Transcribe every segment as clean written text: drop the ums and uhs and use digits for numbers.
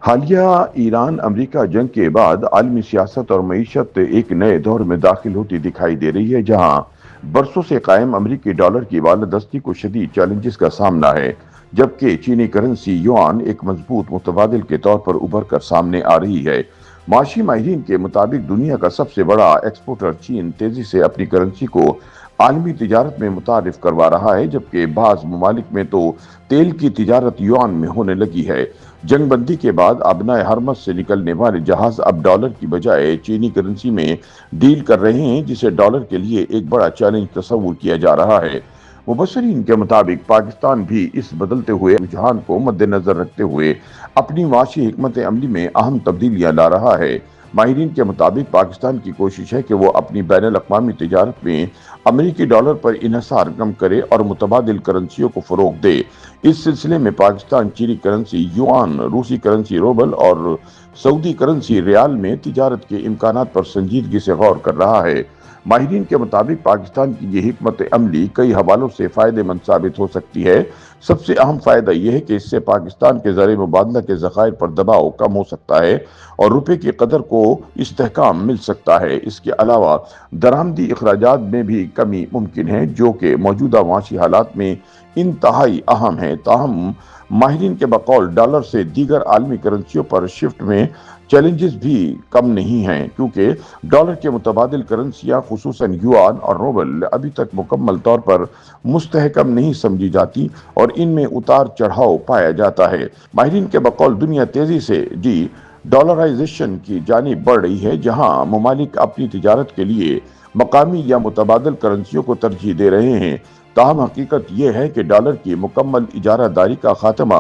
حالیہ ایران امریکہ جنگ کے بعد عالمی سیاست اور معیشت ایک نئے دور میں داخل ہوتی دکھائی دے رہی ہے، جہاں برسوں سے قائم امریکی ڈالر کی بالادستی کو شدید چیلنجز کا سامنا ہے، جبکہ چینی کرنسی یوان ایک مضبوط متبادل کے طور پر ابھر کر سامنے آ رہی ہے۔ معاشی ماہرین کے مطابق دنیا کا سب سے بڑا ایکسپورٹر چین تیزی سے اپنی کرنسی کو عالمی تجارت میں متعارف کروا رہا ہے، جبکہ بعض ممالک میں تو تیل کی تجارت یوان میں ہونے لگی ہے۔ جنگ بندی کے بعد ابنائے حرمت سے نکلنے والے جہاز اب ڈالر کی بجائے چینی کرنسی میں ڈیل کر رہے ہیں، جسے ڈالر کے لیے ایک بڑا چیلنج تصور کیا جا رہا ہے۔ مبصرین کے مطابق پاکستان بھی اس بدلتے ہوئے رجحان کو مد نظر رکھتے ہوئے اپنی معاشی حکمت عملی میں اہم تبدیلیاں لا رہا ہے۔ ماہرین کے مطابق پاکستان کی کوشش ہے کہ وہ اپنی بین الاقوامی تجارت میں امریکی ڈالر پر انحصار کم کرے اور متبادل کرنسیوں کو فروغ دے۔ اس سلسلے میں پاکستان چینی کرنسی یوان، روسی کرنسی روبل اور سعودی کرنسی ریال میں تجارت کے امکانات پر سنجیدگی سے غور کر رہا ہے۔ ماہرین کے مطابق پاکستان کی یہ حکمت عملی کئی حوالوں سے فائدہ مند ثابت ہو سکتی ہے۔ سب سے اہم فائدہ یہ ہے کہ اس سے پاکستان کے زر مبادلہ کے ذخائر پر دباؤ کم ہو سکتا ہے اور روپے کی قدر کو استحکام مل سکتا ہے۔ اس کے علاوہ درآمدی اخراجات میں بھی کمی ممکن ہے، جو کہ موجودہ معاشی حالات میں انتہائی اہم ہے۔ تاہم ماہرین کے بقول ڈالر سے دیگر عالمی کرنسیوں پر شفٹ میں چیلنجز بھی کم نہیں ہیں، کیونکہ ڈالر کے متبادل کرنسیاں خصوصاً یوان اور روبل ابھی تک مکمل طور پر مستحکم نہیں سمجھی جاتی اور ان میں اتار چڑھاؤ پایا جاتا ہے۔ ماہرین کے بقول دنیا تیزی سے ڈالرائزیشن کی جانب بڑھ رہی ہے، جہاں ممالک اپنی تجارت کے لیے مقامی یا متبادل کرنسیوں کو ترجیح دے رہے ہیں۔ تاہم حقیقت یہ ہے کہ ڈالر کی مکمل اجارہ داری کا خاتمہ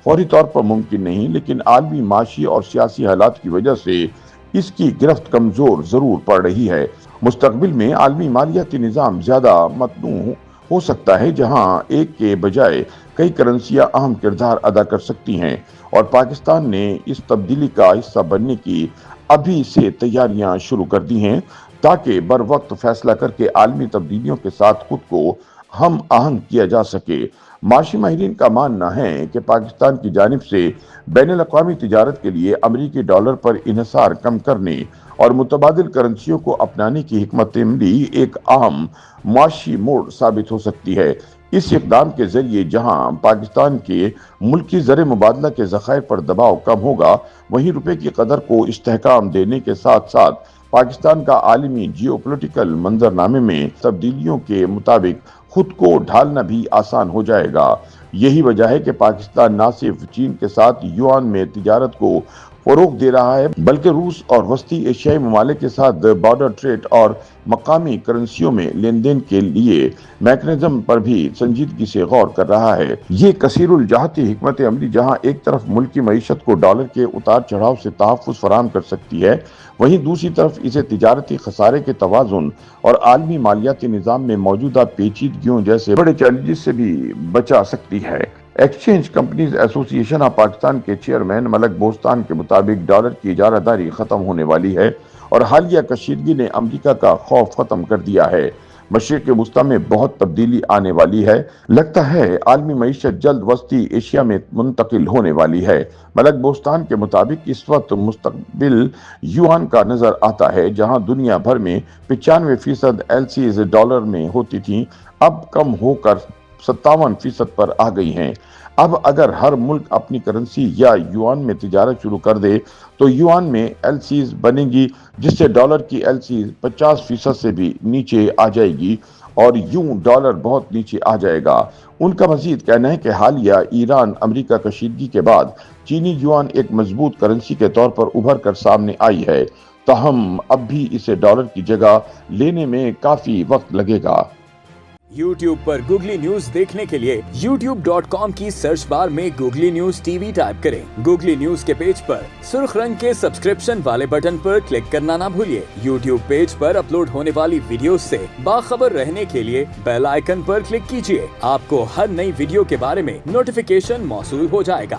فوری طور پر ممکن نہیں، لیکن عالمی معاشی اور سیاسی حالات کی وجہ سے اس کی گرفت کمزور ضرور پڑ رہی ہے۔ مستقبل میں عالمی مالیاتی نظام زیادہ متنوع ہو سکتا ہے، جہاں ایک کے بجائے کئی کرنسیاں اہم کردار ادا کر سکتی ہیں، اور پاکستان نے اس تبدیلی کا حصہ بننے کی ابھی سے تیاریاں شروع کر دی ہیں، تاکہ بر وقت فیصلہ کر کے عالمی تبدیلیوں کے ساتھ خود کو ہم آہنگ کیا جا سکے۔ معاشی ماہرین کا ماننا ہے کہ پاکستان کی جانب سے بین الاقوامی تجارت کے لیے امریکی ڈالر پر انحصار کم کرنے اور متبادل کرنسیوں کو اپنانے کی حکمت عملی ایک اہم معاشی موڑ ثابت ہو سکتی ہے۔ اس اقدام کے ذریعے جہاں پاکستان کے ملکی زر مبادلہ کے ذخائر پر دباؤ کم ہوگا، وہیں روپے کی قدر کو استحکام دینے کے ساتھ ساتھ پاکستان کا عالمی جیو پولیٹیکل منظرنامے میں تبدیلیوں کے مطابق خود کو ڈھالنا بھی آسان ہو جائے گا۔ یہی وجہ ہے کہ پاکستان نہ صرف چین کے ساتھ یوان میں تجارت کو فروغ دے رہا ہے، بلکہ روس اور وسطی ایشیائی ممالک کے ساتھ بارڈر ٹریڈ اور مقامی کرنسیوں میں لین دین کے لیے میکنزم پر بھی سنجیدگی سے غور کر رہا ہے۔ یہ کثیر الجہتی حکمت عملی جہاں ایک طرف ملکی معیشت کو ڈالر کے اتار چڑھاؤ سے تحفظ فراہم کر سکتی ہے، وہیں دوسری طرف اسے تجارتی خسارے کے توازن اور عالمی مالیاتی نظام میں موجودہ پیچیدگیوں جیسے بڑے چیلنجز سے بھی بچا سکتی ہے۔ ایکسچینج کمپنیز ایسوسی ایشن آف پاکستان کے چیئرمین ملک بوستان کے مطابق ڈالر کی اجارہ داری ختم ہونے والی ہے اور حالیہ کشیدگی نے امریکہ کا خوف ختم کر دیا ہے۔ مشرق وسطیٰ میں بہت تبدیلی آنے والی ہے۔ لگتا ہے عالمی معیشت جلد وسطی ایشیا میں منتقل ہونے والی ہے۔ ملک بوستان کے مطابق اس وقت مستقبل یوان کا نظر آتا ہے، جہاں دنیا بھر میں 95% LCs ڈالر میں ہوتی تھیں، اب کم ہو کر 57% پر آ گئی ہیں۔ اب اگر ہر ملک اپنی کرنسی یا یوان میں تجارت شروع کر دے تو یوان میں LCs بنے گی، جس سے ڈالر کی LCs 50% سے بھی نیچے آ جائے گی اور یوں ڈالر بہت نیچے آ جائے گا۔ ان کا مزید کہنا ہے کہ حالیہ ایران امریکہ کشیدگی کے بعد چینی یوان ایک مضبوط کرنسی کے طور پر ابھر کر سامنے آئی ہے، تاہم اب بھی اسے ڈالر کی جگہ لینے میں کافی وقت لگے گا۔ YouTube پر گوگلی نیوز دیکھنے کے لیے youtube.com کی سرچ بار میں googly news T V type کریں۔ گوگلی نیوز کے پیج پر سرخ رنگ کے سبسکرپشن والے بٹن پر کلک کرنا نہ بھولیے۔ YouTube پیج پر اپلوڈ ہونے والی ویڈیوز سے باخبر رہنے کے لیے بیل آئیکن پر کلک کیجیے۔ آپ کو ہر نئی ویڈیو کے بارے میں نوٹیفیکیشن موصول ہو جائے گا۔